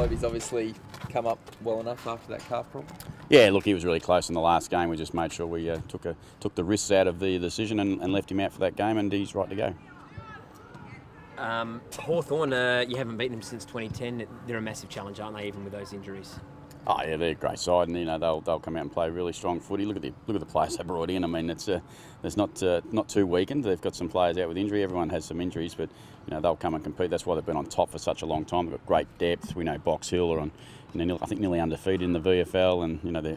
Toby's obviously come up well enough after that calf problem. Yeah, look, he was really close in the last game. We just made sure we took the risks out of the decision and left him out for that game, and he's right to go. Hawthorn, you haven't beaten them since 2010. They're a massive challenge, aren't they, even with those injuries? Oh yeah, they're a great side, and they'll come out and play really strong footy. Look at the players they brought in. I mean, it's not too weakened. They've got some players out with injury. Everyone has some injuries, but they'll come and compete. That's why they've been on top for such a long time. They've got great depth. We know Box Hill are on, I think nearly undefeated in the VFL, and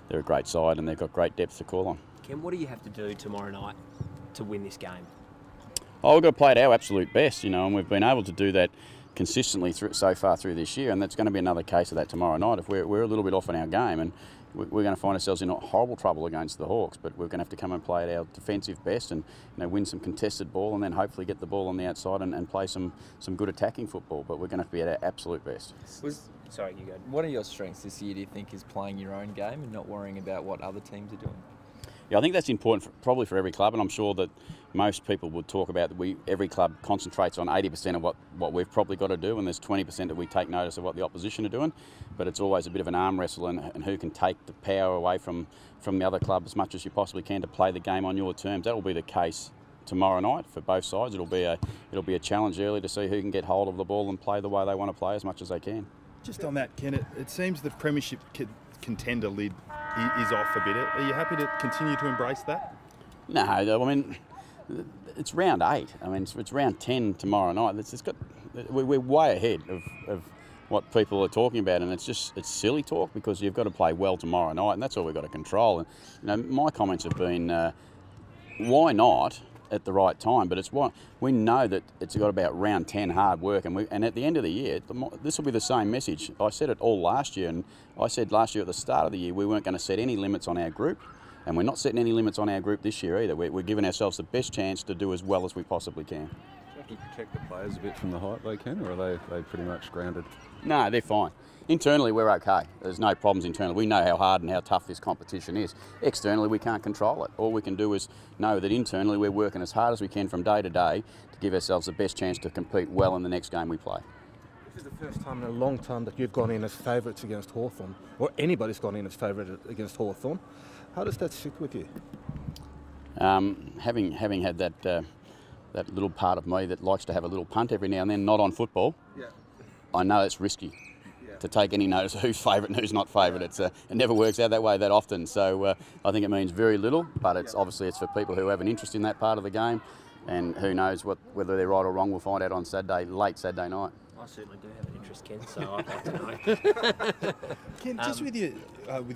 they're a great side, and they've got great depth to call on. Ken, what do you have to do tomorrow night to win this game? Oh, we've got to play at our absolute best, and we've been able to do that consistently so far through this year, and that's going to be another case of that tomorrow night. If we're a little bit off in our game, and we're going to find ourselves in horrible trouble against the Hawks, but we're going to have to come and play at our defensive best and win some contested ball, and then hopefully get the ball on the outside and play some good attacking football. But we're going to have to be at our absolute best. Sorry, you go. What are your strengths this year, do you think, is playing your own game and not worrying about what other teams are doing? Yeah, I think that's important probably for every club, and I'm sure that most people would talk about that every club concentrates on 80% of what we've probably got to do, and there's 20% that we take notice of what the opposition are doing. But it's always a bit of an arm wrestle, and who can take the power away from the other club as much as you possibly can to play the game on your terms. That will be the case tomorrow night for both sides. It'll be a challenge early to see who can get hold of the ball and play the way they want to play as much as they can. Just on that, Ken, it seems the premiership contender lid is off a bit. Are you happy to continue to embrace that? No, I mean, it's round 8. I mean, it's round 10 tomorrow night. We're way ahead of what people are talking about, and it's silly talk, because you've got to play well tomorrow night, and that's all we've got to control. And my comments have been, why not at the right time? But we know that it's got about round 10 hard work, and at the end of the year, this will be the same message. I said it all last year, and I said last year at the start of the year we weren't going to set any limits on our group, and we're not setting any limits on our group this year either. We're giving ourselves the best chance to do as well as we possibly can. Do you have to protect the players a bit from the height they can, or are they pretty much grounded? No, they're fine. Internally, we're okay. There's no problems internally. We know how hard and how tough this competition is. Externally, we can't control it. All we can do is know that internally we're working as hard as we can from day to day to give ourselves the best chance to compete well in the next game we play. This is the first time in a long time that you've gone in as favourites against Hawthorn, or anybody's gone in as favourite against Hawthorn. How does that sit with you? Having had that little part of me that likes to have a little punt every now and then, not on football, yeah. I know it's risky. To take any notice of who's favourite and who's not favourite. It never works out that way that often, so I think it means very little, but obviously it's for people who have an interest in that part of the game, and who knows whether they're right or wrong. We'll find out on late Saturday night. I certainly do have an interest, Ken, so I'd like to know. Ken, just with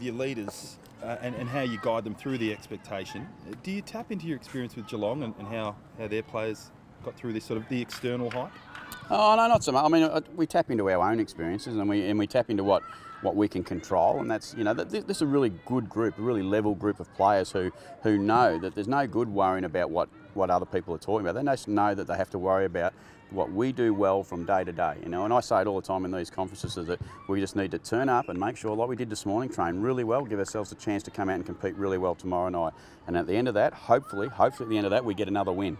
your leaders and how you guide them through the expectation, do you tap into your experience with Geelong and how their players got through this sort of the external hype? Oh no, not so much. I mean, we tap into our own experiences, and we tap into what we can control, and that's this is a really good group, a really level group of players who know that there's no good worrying about what other people are talking about. They just know that they have to worry about what we do well from day to day. And I say it all the time in these conferences, is that we just need to turn up and make sure, like we did this morning, train really well, give ourselves a chance to come out and compete really well tomorrow night. And at the end of that, hopefully at the end of that, we get another win.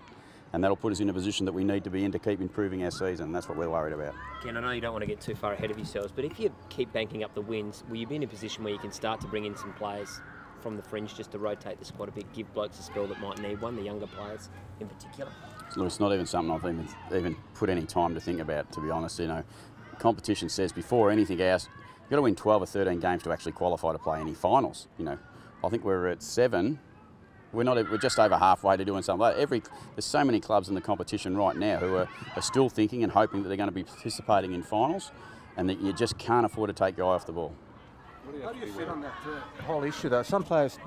And that'll put us in a position that we need to be in to keep improving our season. That's what we're worried about. Ken, I know you don't want to get too far ahead of yourselves, but if you keep banking up the wins, will you be in a position where you can start to bring in some players from the fringe just to rotate the squad a bit, give blokes a spell that might need one, the younger players in particular? Look, it's not even something I've even put any time to think about, to be honest. Competition says before anything else, you've got to win 12 or 13 games to actually qualify to play any finals. I think we're at 7. We're just over halfway to doing something like that. There's so many clubs in the competition right now who are still thinking and hoping that they're going to be participating in finals, and that you just can't afford to take your eye off the ball. How do you sit on that whole issue though? Some players,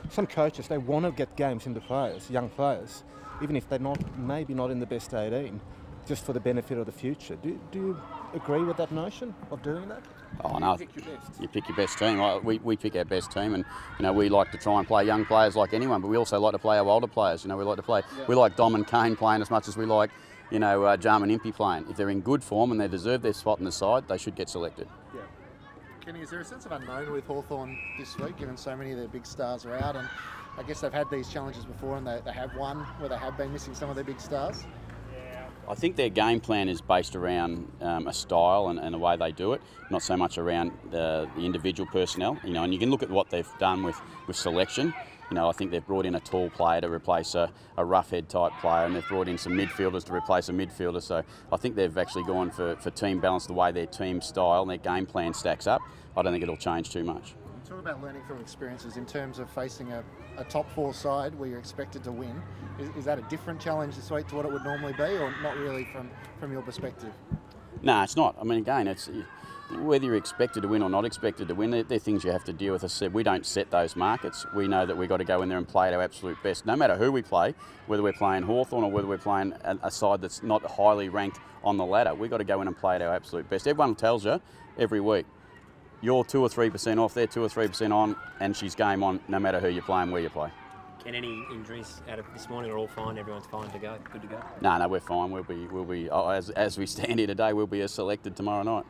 some coaches, they want to get games into players, young players, even if they're maybe not in the best 18, just for the benefit of the future. Do you agree with that notion of doing that? Oh no, you pick your best team. We pick our best team, and we like to try and play young players like anyone, but we also like to play our older players. We like to play. Yeah. We like Dom and Kane playing as much as we like, Jarman Impey playing. If they're in good form and they deserve their spot in the side, they should get selected. Yeah. Kenny, is there a sense of unknown with Hawthorn this week, given so many of their big stars are out? And I guess they've had these challenges before, and they have won where they have been missing some of their big stars. I think their game plan is based around a style and the way they do it, not so much around the individual personnel. You know, and you can look at what they've done with selection. You know, I think they've brought in a tall player to replace a rough head type player, and they've brought in some midfielders to replace a midfielder. So I think they've actually gone for team balance, the way their team style and their game plan stacks up. I don't think it'll change too much. Talk about learning from experiences in terms of facing a top 4 side where you're expected to win. Is that a different challenge this week to what it would normally be, or not really from your perspective? No, it's not. I mean, again, it's whether you're expected to win or not expected to win, they're things you have to deal with. As I said, we don't set those markets. We know that we've got to go in there and play at our absolute best. No matter who we play, whether we're playing Hawthorn or whether we're playing a side that's not highly ranked on the ladder, we've got to go in and play at our absolute best. Everyone tells you every week, you're 2 or 3% off, they're 2 or 3% on, and she's game on no matter who you play and where you play. Can any injuries out of this morning are all fine? Everyone's fine to go, good to go? No, we're fine. We'll be as we stand here today, we'll be selected tomorrow night.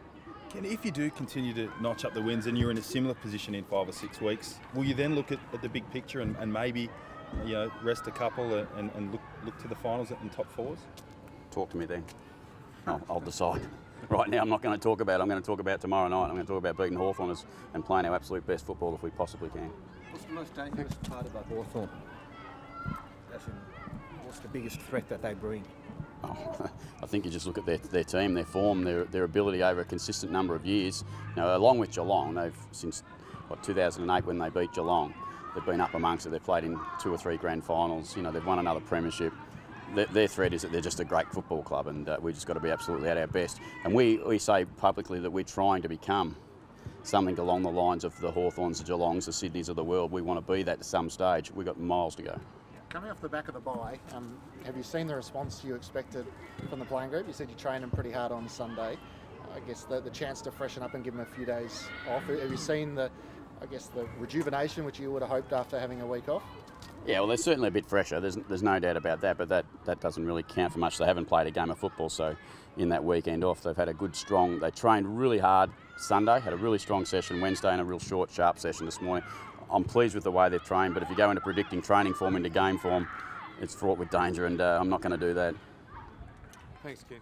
Ken, if you do continue to notch up the wins and you're in a similar position in 5 or 6 weeks, will you then look at the big picture and maybe, you know, rest a couple and look to the finals and top 4s? Talk to me then. I'll decide. Right now, I'm not going to talk about it. I'm going to talk about tomorrow night. I'm going to talk about beating Hawthorn and playing our absolute best football if we possibly can. What's the most dangerous part about Hawthorn? What's the biggest threat that they bring? Oh, I think you just look at their team, their form, their ability over a consistent number of years. Now, along with Geelong, they've since 2008 when they beat Geelong, they've been up amongst it. They've played in 2 or 3 grand finals. You know, they've won another premiership. Their threat is that they're just a great football club, and we just got to be absolutely at our best. And we say publicly that we're trying to become something along the lines of the Hawthorns, the Geelongs, the Sydneys of the world. We want to be that at some stage. We've got miles to go. Coming off the back of the bye, have you seen the response you expected from the playing group? You said you trained them pretty hard on Sunday. I guess the chance to freshen up and give them a few days off. Have you seen the rejuvenation which you would have hoped after having a week off? Yeah, well, they're certainly a bit fresher. There's no doubt about that, but that doesn't really count for much. They haven't played a game of football, so in that weekend off, they've had a good, strong... They trained really hard Sunday, had a really strong session Wednesday and a real short, sharp session this morning. I'm pleased with the way they've trained, but if you go into predicting training form into game form, it's fraught with danger, and I'm not going to do that. Thanks, Ken.